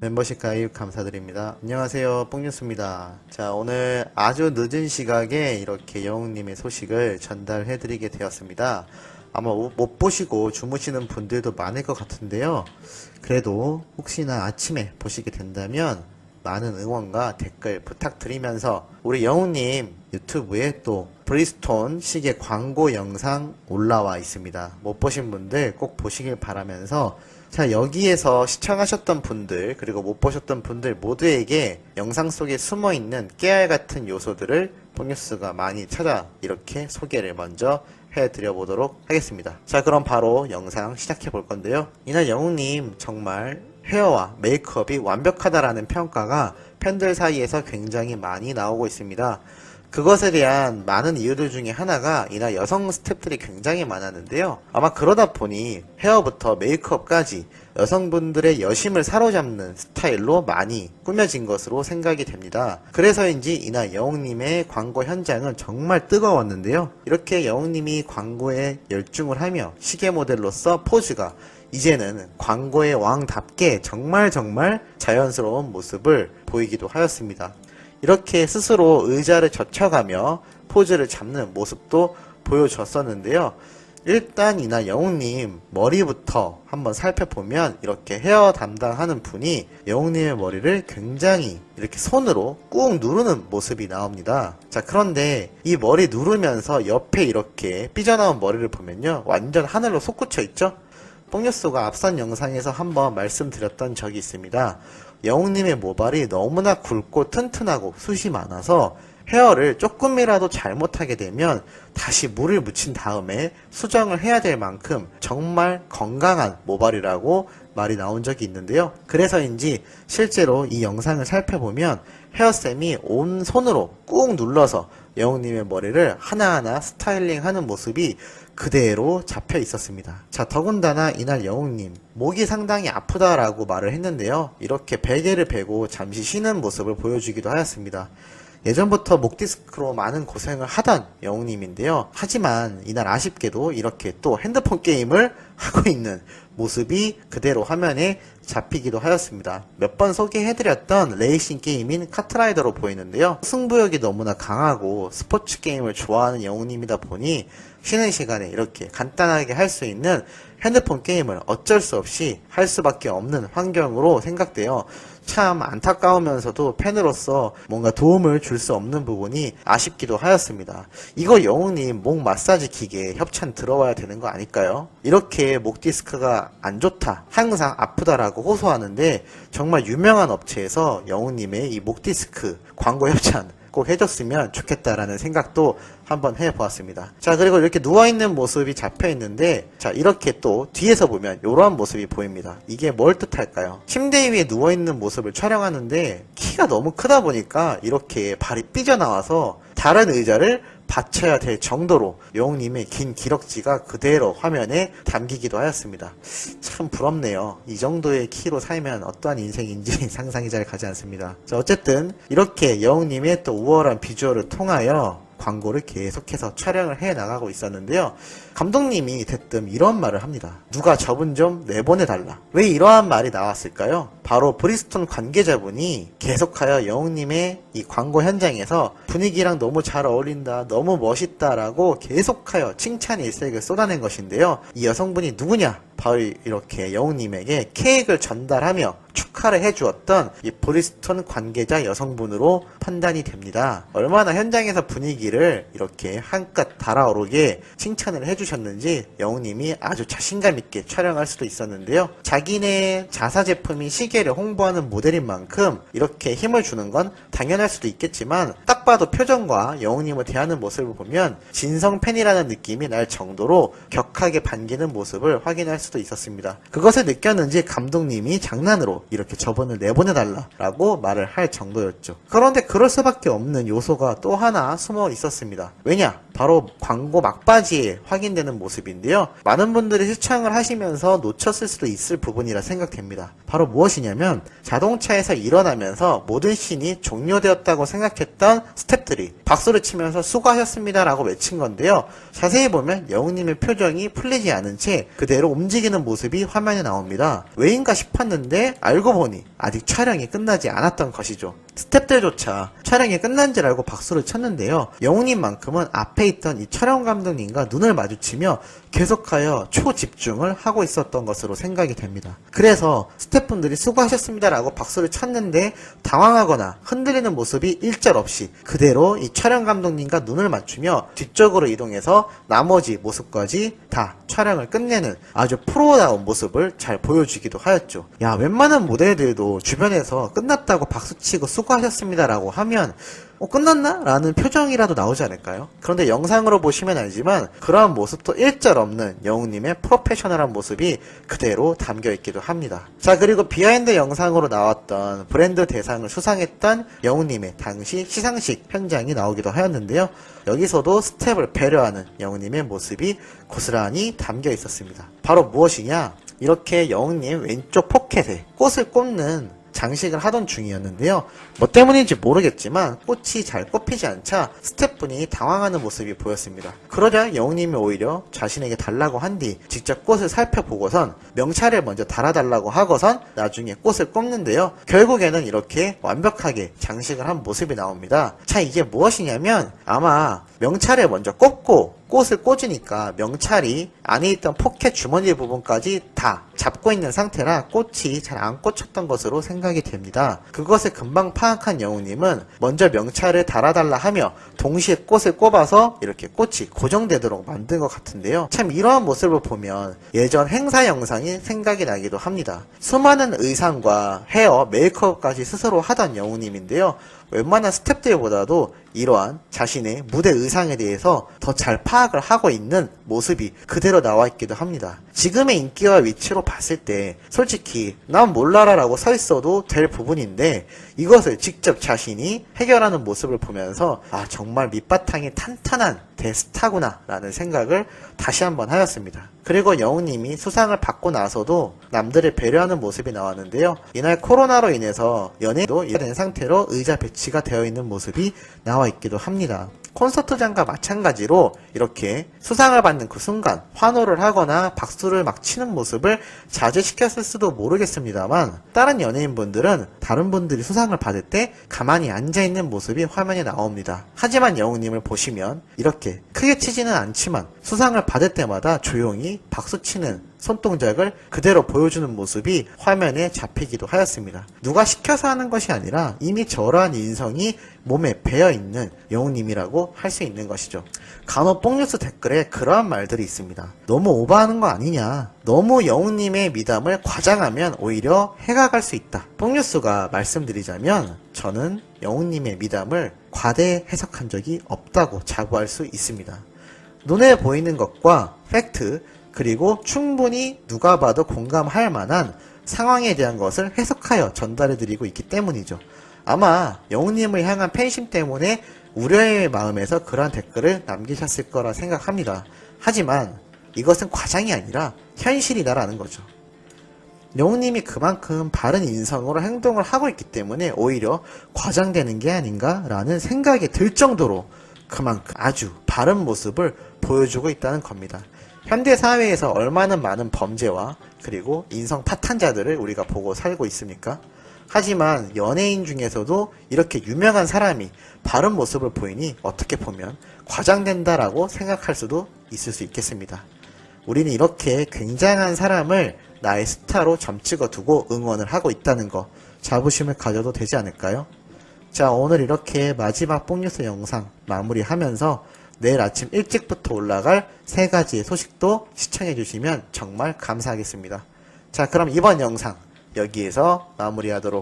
멤버십 가입 감사드립니다. 안녕하세요, 뽕뉴스입니다. 자, 오늘 아주 늦은 시각에 이렇게 영웅님의 소식을 전달해드리게 되었습니다. 아마 못 보시고 주무시는 분들도 많을 것 같은데요. 그래도 혹시나 아침에 보시게 된다면 많은 응원과 댓글 부탁드리면서 우리 영웅님 유튜브에 또 브리스톤 시계 광고 영상 올라와 있습니다. 못 보신 분들 꼭 보시길 바라면서, 자, 여기에서 시청하셨던 분들 그리고 못 보셨던 분들 모두에게 영상 속에 숨어있는 깨알 같은 요소들을 뽕뉴스가 많이 찾아 이렇게 소개를 먼저 해드려 보도록 하겠습니다. 자, 그럼 바로 영상 시작해 볼 건데요. 이날 영웅님 정말 헤어와 메이크업이 완벽하다라는 평가가 팬들 사이에서 굉장히 많이 나오고 있습니다. 그것에 대한 많은 이유들 중에 하나가 이날 여성 스태프들이 굉장히 많았는데요. 아마 그러다 보니 헤어부터 메이크업까지 여성분들의 여심을 사로잡는 스타일로 많이 꾸며진 것으로 생각이 됩니다. 그래서인지 이날 영웅님의 광고 현장은 정말 뜨거웠는데요. 이렇게 영웅님이 광고에 열중을 하며 시계 모델로서 포즈가 이제는 광고의 왕답게 정말 자연스러운 모습을 보이기도 하였습니다. 이렇게 스스로 의자를 젖혀가며 포즈를 잡는 모습도 보여줬었는데요. 일단 이날 영웅님 머리부터 한번 살펴보면 이렇게 헤어 담당하는 분이 영웅님의 머리를 굉장히 이렇게 손으로 꾹 누르는 모습이 나옵니다. 자, 그런데 이 머리 누르면서 옆에 이렇게 삐져나온 머리를 보면요, 완전 하늘로 솟구쳐 있죠? 뽕뉴스가 앞선 영상에서 한번 말씀드렸던 적이 있습니다. 영웅님의 모발이 너무나 굵고 튼튼하고 숱이 많아서 헤어를 조금이라도 잘못하게 되면 다시 물을 묻힌 다음에 수정을 해야 될 만큼 정말 건강한 모발이라고 말이 나온 적이 있는데요. 그래서인지 실제로 이 영상을 살펴보면 헤어쌤이 온 손으로 꾹 눌러서 영웅님의 머리를 하나하나 스타일링하는 모습이 그대로 잡혀 있었습니다. 자, 더군다나 이날 영웅님 목이 상당히 아프다라고 말을 했는데요. 이렇게 베개를 베고 잠시 쉬는 모습을 보여주기도 하였습니다. 예전부터 목 디스크로 많은 고생을 하던 영웅님인데요. 하지만 이날 아쉽게도 이렇게 또 핸드폰 게임을 하고 있는 모습이 그대로 화면에 잡히기도 하였습니다. 몇 번 소개해드렸던 레이싱 게임인 카트라이더로 보이는데요. 승부욕이 너무나 강하고 스포츠 게임을 좋아하는 영웅님이다 보니 쉬는 시간에 이렇게 간단하게 할 수 있는 핸드폰 게임을 어쩔 수 없이 할 수밖에 없는 환경으로 생각되어 참 안타까우면서도 팬으로서 뭔가 도움을 줄 수 없는 부분이 아쉽기도 하였습니다. 이거 영웅님 목 마사지 기계에 협찬 들어와야 되는 거 아닐까요? 이렇게 목 디스크가 안 좋다, 항상 아프다라고 호소하는데 정말 유명한 업체에서 영웅님의 이 목 디스크 광고 협찬 꼭 해줬으면 좋겠다라는 생각도 한번 해보았습니다. 자, 그리고 이렇게 누워있는 모습이 잡혀있는데, 자, 이렇게 또 뒤에서 보면 이러한 모습이 보입니다. 이게 뭘 뜻할까요? 침대 위에 누워있는 모습을 촬영하는데 키가 너무 크다 보니까 이렇게 발이 삐져나와서 다른 의자를 받쳐야 될 정도로 영웅님의 긴 기럭지가 그대로 화면에 담기기도 하였습니다. 참 부럽네요. 이 정도의 키로 살면 어떠한 인생인지 상상이 잘 가지 않습니다. 자, 어쨌든 이렇게 영웅님의 또 우월한 비주얼을 통하여 광고를 계속해서 촬영을 해 나가고 있었는데요. 감독님이 대뜸 이런 말을 합니다. 누가 저분 좀 내보내달라. 왜 이러한 말이 나왔을까요? 바로 브리스톤 관계자분이 계속하여 영웅님의 이 광고 현장에서 분위기랑 너무 잘 어울린다, 너무 멋있다라고 계속하여 칭찬의 일색을 쏟아낸 것인데요. 이 여성분이 누구냐? 바로 이렇게 영웅님에게 케이크를 전달하며 축하를 해주었던 이 브리스톤 관계자 여성분으로 판단이 됩니다. 얼마나 현장에서 분위기를 이렇게 한껏 달아오르게 칭찬을 해주셨는지 영웅님이 아주 자신감 있게 촬영할 수도 있었는데요. 자기네 자사 제품인 시계를 홍보하는 모델인 만큼 이렇게 힘을 주는 건 당연할 수도 있겠지만 딱 봐도 표정과 영웅님을 대하는 모습을 보면 진성 팬이라는 느낌이 날 정도로 격하게 반기는 모습을 확인할 수도 있었습니다. 그것을 느꼈는지 감독님이 장난으로 이렇게 저분을 내보내달라라고 말을 할 정도였죠. 그런데 그럴 수밖에 없는 요소가 또 하나 숨어 있었습니다. 왜냐? 바로 광고 막바지에 확인되는 모습인데요. 많은 분들이 시청을 하시면서 놓쳤을 수도 있을 부분이라 생각됩니다. 바로 무엇이냐면 자동차에서 일어나면서 모든 씬이 종료되었다고 생각했던 스태프들이 박수를 치면서 수고하셨습니다 라고 외친 건데요. 자세히 보면 영웅님의 표정이 풀리지 않은 채 그대로 움직이는 모습이 화면에 나옵니다. 왜인가 싶었는데 알고 보니 아직 촬영이 끝나지 않았던 것이죠. 스태프들조차 촬영이 끝난 줄 알고 박수를 쳤는데요. 영웅님만큼은 앞에 있던 이 촬영 감독님과 눈을 마주치며 계속하여 초집중을 하고 있었던 것으로 생각이 됩니다. 그래서 스태프분들이 수고하셨습니다 라고 박수를 쳤는데 당황하거나 흔들리는 모습이 일절 없이 그대로 이 촬영 감독님과 눈을 맞추며 뒤쪽으로 이동해서 나머지 모습까지 다 촬영을 끝내는 아주 프로다운 모습을 잘 보여주기도 하였죠. 야, 웬만한 모델들도 주변에서 끝났다고 박수치고 수고하셨습니다 라고 하면 끝났나? 라는 표정이라도 나오지 않을까요? 그런데 영상으로 보시면 알지만 그러한 모습도 일절 없는 영웅님의 프로페셔널한 모습이 그대로 담겨있기도 합니다. 자, 그리고 비하인드 영상으로 나왔던 브랜드 대상을 수상했던 영웅님의 당시 시상식 현장이 나오기도 하였는데요. 여기서도 스텝을 배려하는 영웅님의 모습이 고스란히 담겨 있었습니다. 바로 무엇이냐? 이렇게 영웅님 왼쪽 포켓에 꽃을 꽂는 장식을 하던 중이었는데요. 뭐 때문인지 모르겠지만 꽃이 잘 꼽히지 않자 스태프분이 당황하는 모습이 보였습니다. 그러자 영웅님이 오히려 자신에게 달라고 한 뒤 직접 꽃을 살펴보고선 명찰을 먼저 달아달라고 하고선 나중에 꽃을 꼽는데요. 결국에는 이렇게 완벽하게 장식을 한 모습이 나옵니다. 자, 이게 무엇이냐면 아마 명찰을 먼저 꼽고 꽃을 꽂으니까 명찰이 안에 있던 포켓 주머니 부분까지 다 잡고 있는 상태라 꽃이 잘 안 꽂혔던 것으로 생각이 됩니다. 그것을 금방 파악한 영웅님은 먼저 명찰을 달아달라 하며 동시에 꽃을 꼽아서 이렇게 꽃이 고정되도록 만든 것 같은데요. 참 이러한 모습을 보면 예전 행사 영상이 생각이 나기도 합니다. 수많은 의상과 헤어, 메이크업까지 스스로 하던 영웅님인데요. 웬만한 스태프들보다도 이러한 자신의 무대 의상에 대해서 더 잘 파악을 하고 있는 모습이 그대로 나와 있기도 합니다. 지금의 인기와 위치로 봤을 때 솔직히 난 몰라라 라고 서 있어도 될 부분인데 이것을 직접 자신이 해결하는 모습을 보면서 아, 정말 밑바탕이 탄탄한 대스타구나 라는 생각을 다시 한번 하였습니다. 그리고 영웅님이 수상을 받고 나서도 남들을 배려하는 모습이 나왔는데요. 이날 코로나로 인해서 연예도 된 상태로 의자 배치가 되어 있는 모습이 나와 있기도 합니다. 콘서트장과 마찬가지로 이렇게 수상을 받는 그 순간 환호를 하거나 박수를 막 치는 모습을 자제시켰을 수도 모르겠습니다만 다른 연예인분들은 다른 분들이 수상을 받을 때 가만히 앉아있는 모습이 화면에 나옵니다. 하지만 영웅님을 보시면 이렇게 크게 치지는 않지만 수상을 받을 때마다 조용히 박수치는 손동작을 그대로 보여주는 모습이 화면에 잡히기도 하였습니다. 누가 시켜서 하는 것이 아니라 이미 저러한 인성이 몸에 배어있는 영웅님이라고 할 수 있는 것이죠. 간혹 뽕뉴스 댓글에 그러한 말들이 있습니다. 너무 오버하는 거 아니냐. 너무 영웅님의 미담을 과장하면 오히려 해가 갈 수 있다. 뽕뉴스가 말씀드리자면 저는 영웅님의 미담을 과대 해석한 적이 없다고 자부할 수 있습니다. 눈에 보이는 것과 팩트 그리고 충분히 누가 봐도 공감할 만한 상황에 대한 것을 해석하여 전달해드리고 있기 때문이죠. 아마 영웅님을 향한 팬심 때문에 우려의 마음에서 그러한 댓글을 남기셨을 거라 생각합니다. 하지만 이것은 과장이 아니라 현실이다라는 거죠. 영웅님이 그만큼 바른 인성으로 행동을 하고 있기 때문에 오히려 과장되는 게 아닌가라는 생각이 들 정도로 그만큼 아주 바른 모습을 보여주고 있다는 겁니다. 현대 사회에서 얼마나 많은 범죄와 그리고 인성 파탄자들을 우리가 보고 살고 있습니까? 하지만 연예인 중에서도 이렇게 유명한 사람이 바른 모습을 보이니 어떻게 보면 과장된다라고 생각할 수도 있을 수 있겠습니다. 우리는 이렇게 굉장한 사람을 나의 스타로 점찍어 두고 응원을 하고 있다는 거 자부심을 가져도 되지 않을까요? 자, 오늘 이렇게 마지막 뽕뉴스 영상 마무리하면서 내일 아침 일찍부터 올라갈 3가지의 소식도 시청해주시면 정말 감사하겠습니다. 자, 그럼 이번 영상 여기에서 마무리하도록